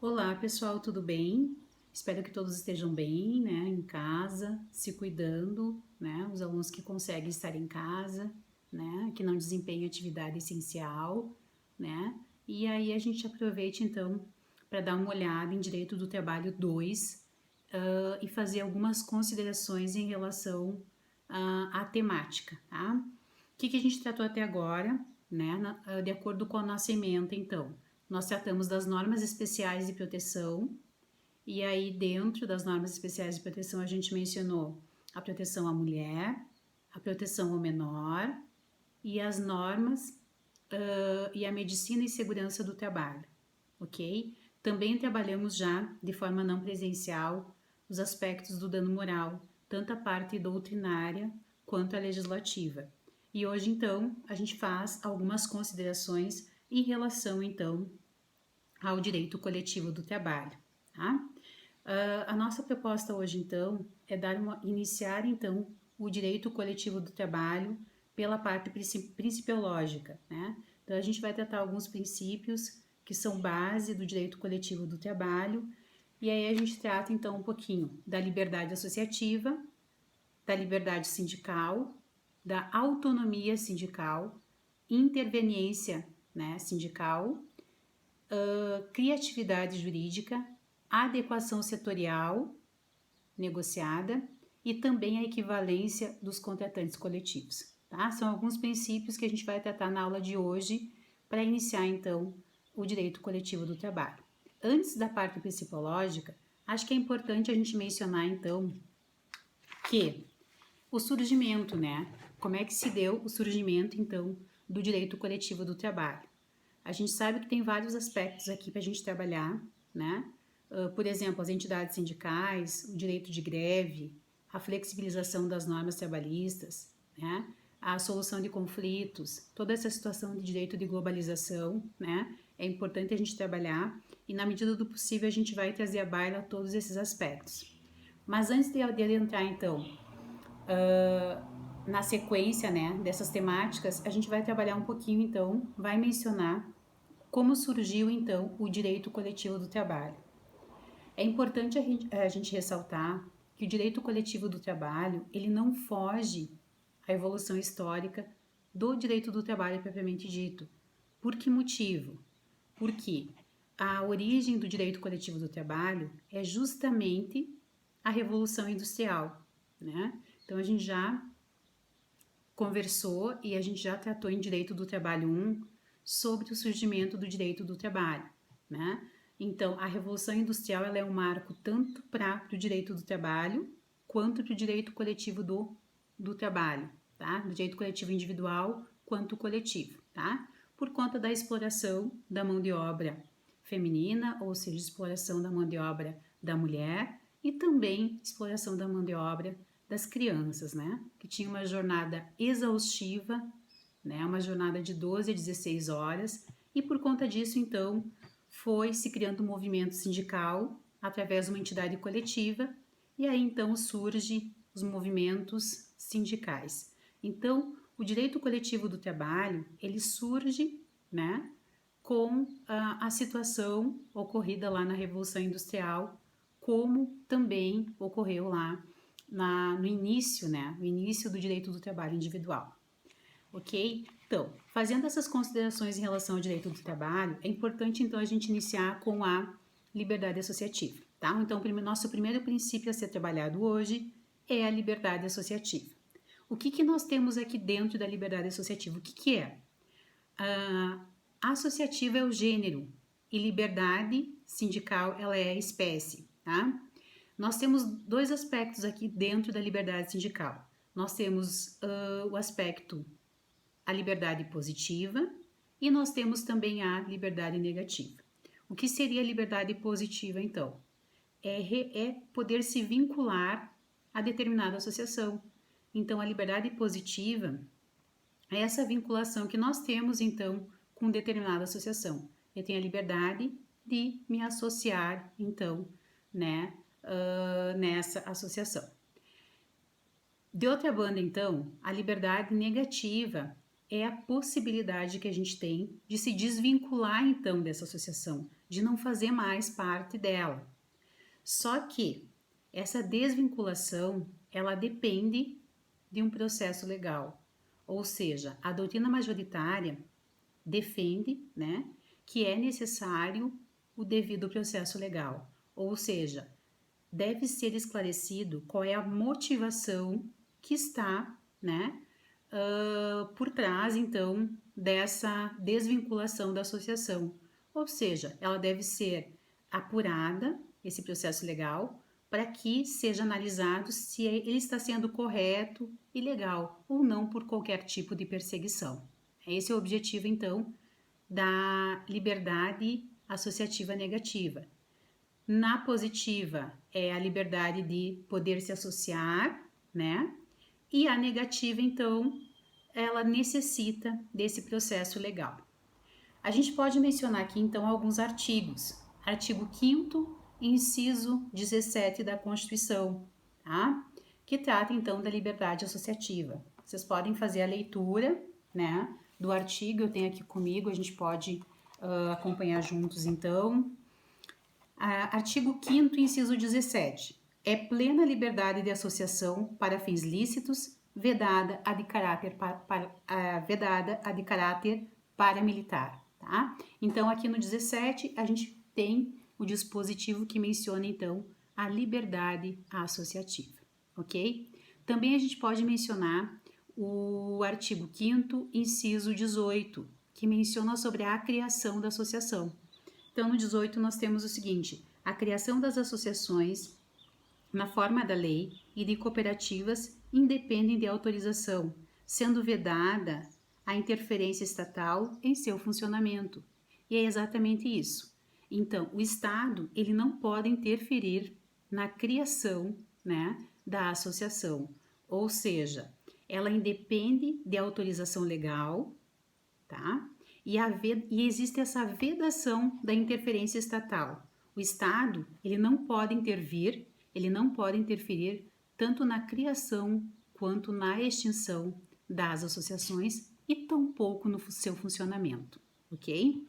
Olá, pessoal, tudo bem? Espero que todos estejam bem, né, em casa, se cuidando, né, os alunos que conseguem estar em casa, né, que não desempenham atividade essencial, né, e aí a gente aproveita então para dar uma olhada em Direito do Trabalho 2 e fazer algumas considerações em relação à temática, tá? O que a gente tratou até agora, né, de acordo com a nossa ementa, então? Nós tratamos das normas especiais de proteção, e aí dentro das normas especiais de proteção a gente mencionou a proteção à mulher, a proteção ao menor e as normas e a medicina e segurança do trabalho, ok? Também trabalhamos já de forma não presencial os aspectos do dano moral, tanto a parte doutrinária quanto a legislativa. E hoje então a gente faz algumas considerações em relação então ao direito coletivo do trabalho, tá? A nossa proposta hoje, então, é iniciar, então, o direito coletivo do trabalho pela parte principiológica, né? Então, a gente vai tratar alguns princípios que são base do direito coletivo do trabalho, e aí a gente trata, então, um pouquinho da liberdade associativa, da liberdade sindical, da autonomia sindical, interveniência, né, sindical, criatividade jurídica, adequação setorial negociada e também a equivalência dos contratantes coletivos. Tá? São alguns princípios que a gente vai tratar na aula de hoje para iniciar então o direito coletivo do trabalho. Antes da parte psicológica, acho que é importante a gente mencionar então que o surgimento, né? Como é que se deu o surgimento então do direito coletivo do trabalho? A gente sabe que tem vários aspectos aqui para a gente trabalhar, né? Por exemplo, as entidades sindicais, o direito de greve, a flexibilização das normas trabalhistas, né? A solução de conflitos, toda essa situação de direito de globalização, né? É importante a gente trabalhar e, na medida do possível, a gente vai trazer à baila todos esses aspectos. Mas antes de adentrar, então, na sequência, né, dessas temáticas, a gente vai trabalhar um pouquinho, então, vai mencionar como surgiu, então, o direito coletivo do trabalho. É importante a gente ressaltar que o direito coletivo do trabalho, ele não foge à evolução histórica do direito do trabalho propriamente dito. Por que motivo? Porque a origem do direito coletivo do trabalho é justamente a Revolução Industrial, né? Então, a gente já conversou e a gente já tratou em Direito do Trabalho 1 sobre o surgimento do direito do trabalho, né? Então, a Revolução Industrial ela é um marco tanto para o direito do trabalho quanto para o direito coletivo do trabalho, tá? Do direito coletivo individual quanto coletivo, tá? Por conta da exploração da mão de obra feminina, ou seja, exploração da mão de obra da mulher e também exploração da mão de obra das crianças, né? Que tinha uma jornada exaustiva, né? Uma jornada de 12 a 16 horas, e por conta disso, então, foi se criando um movimento sindical através de uma entidade coletiva, e aí então surge os movimentos sindicais. Então, o direito coletivo do trabalho, ele surge, né, com a situação ocorrida lá na Revolução Industrial, como também ocorreu lá no início, né, no início do direito do trabalho individual, ok? Então, fazendo essas considerações em relação ao direito do trabalho, é importante então a gente iniciar com a liberdade associativa, tá? Então, nosso primeiro princípio a ser trabalhado hoje é a liberdade associativa. O que nós temos aqui dentro da liberdade associativa? O que é? Associativa é o gênero e liberdade sindical ela é a espécie, tá? Nós temos dois aspectos aqui dentro da liberdade sindical. Nós temos o aspecto, a liberdade positiva, e nós temos também a liberdade negativa. O que seria a liberdade positiva, então? É poder se vincular a determinada associação. Então, a liberdade positiva é essa vinculação que nós temos, então, com determinada associação. Eu tenho a liberdade de me associar, então, né, nessa associação. De outra banda, então, a liberdade negativa é a possibilidade que a gente tem de se desvincular então dessa associação, de não fazer mais parte dela. Só que essa desvinculação, ela depende de um processo legal. Ou seja, a doutrina majoritária defende, né, que é necessário o devido processo legal. Ou seja, deve ser esclarecido qual é a motivação que está, né, por trás, então, dessa desvinculação da associação. Ou seja, ela deve ser apurada, esse processo legal, para que seja analisado se ele está sendo correto e legal ou não por qualquer tipo de perseguição. Esse é o objetivo, então, da liberdade associativa negativa. Na positiva, é a liberdade de poder se associar, né? E a negativa, então, ela necessita desse processo legal. A gente pode mencionar aqui, então, alguns artigos. Artigo 5º, inciso 17 da Constituição, tá? Que trata, então, da liberdade associativa. Vocês podem fazer a leitura, né, do artigo, eu tenho aqui comigo, a gente pode acompanhar juntos, então. Artigo 5º, inciso 17. É plena liberdade de associação para fins lícitos, vedada a de caráter, vedada a de caráter paramilitar, tá? Então, aqui no 17, a gente tem o dispositivo que menciona, então, a liberdade associativa, ok? Também a gente pode mencionar o artigo 5º, inciso 18, que menciona sobre a criação da associação. Então, no 18, nós temos o seguinte: a criação das associações, na forma da lei, e de cooperativas independem de autorização, sendo vedada a interferência estatal em seu funcionamento. E é exatamente isso. Então, o Estado, ele não pode interferir na criação, né, da associação. Ou seja, ela independe de autorização legal, tá? E existe essa vedação da interferência estatal. O Estado, ele não pode intervir, ele não pode interferir tanto na criação quanto na extinção das associações e tampouco no seu funcionamento, ok?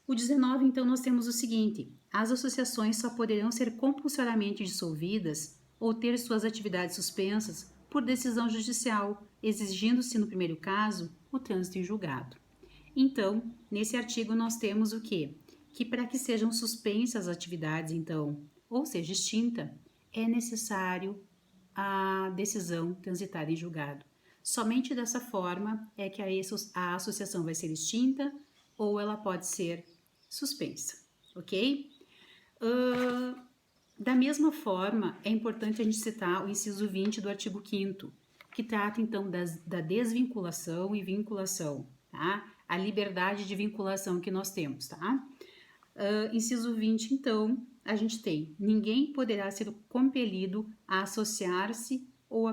O 19, então, nós temos o seguinte: as associações só poderão ser compulsoriamente dissolvidas ou ter suas atividades suspensas por decisão judicial, exigindo-se, no primeiro caso, o trânsito em julgado. Então, nesse artigo nós temos o quê? Que para que sejam suspensas as atividades, então, ou seja, extinta, é necessário a decisão transitada em julgado. Somente dessa forma é que a associação vai ser extinta ou ela pode ser suspensa, ok? Da mesma forma, é importante a gente citar o inciso 20 do artigo 5º, que trata, então, da desvinculação e vinculação, tá? A liberdade de vinculação que nós temos, tá? Inciso 20, então, a gente tem: ninguém poderá ser compelido a associar-se ou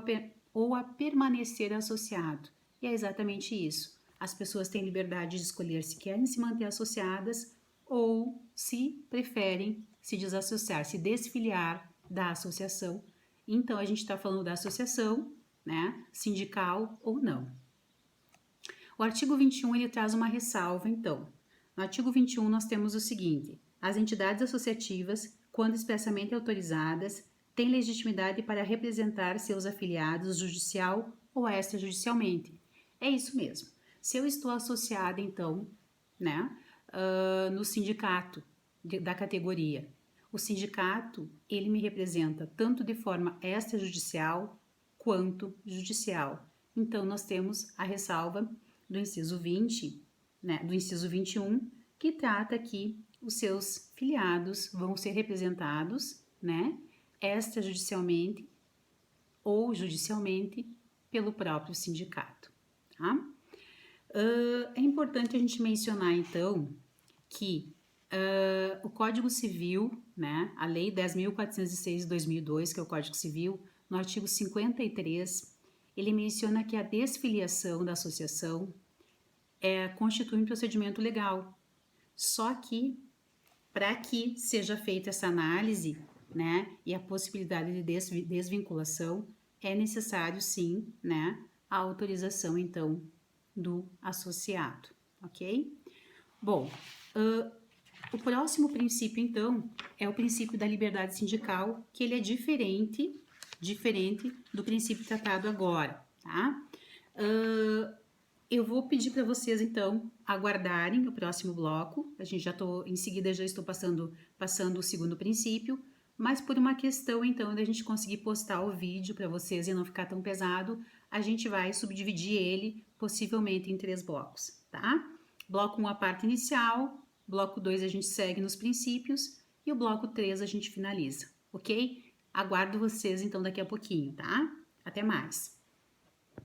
a permanecer associado. E é exatamente isso. As pessoas têm liberdade de escolher se querem se manter associadas ou se preferem se desassociar, se desfiliar da associação. Então, a gente está falando da associação, né, sindical ou não. O artigo 21, ele traz uma ressalva, então. No artigo 21, nós temos o seguinte: as entidades associativas, quando expressamente autorizadas, têm legitimidade para representar seus afiliados judicial ou extrajudicialmente. É isso mesmo. Se eu estou associada, então, né, no sindicato da categoria, o sindicato, ele me representa tanto de forma extrajudicial quanto judicial. Então, nós temos a ressalva do inciso 20, né, do inciso 21, que trata que os seus filiados vão ser representados, né, extrajudicialmente ou judicialmente pelo próprio sindicato, tá? É importante a gente mencionar, então, que o Código Civil, né, a Lei 10.406 de 2002, que é o Código Civil, no artigo 53, ele menciona que a desfiliação da associação constitui um procedimento legal. Só que, para que seja feita essa análise, né, e a possibilidade de desvinculação, é necessário, sim, né, a autorização, então, do associado, ok? Bom, o próximo princípio, então, é o princípio da liberdade sindical, que ele é diferente do princípio tratado agora, tá? Eu vou pedir para vocês, então, aguardarem o próximo bloco. Em seguida, já estou passando o segundo princípio, mas por uma questão, então, da gente conseguir postar o vídeo para vocês e não ficar tão pesado, a gente vai subdividir ele, possivelmente, em 3 blocos, tá? Bloco 1, a parte inicial, bloco 2, a gente segue nos princípios, e o bloco 3 a gente finaliza, ok? Aguardo vocês, então, daqui a pouquinho, tá? Até mais!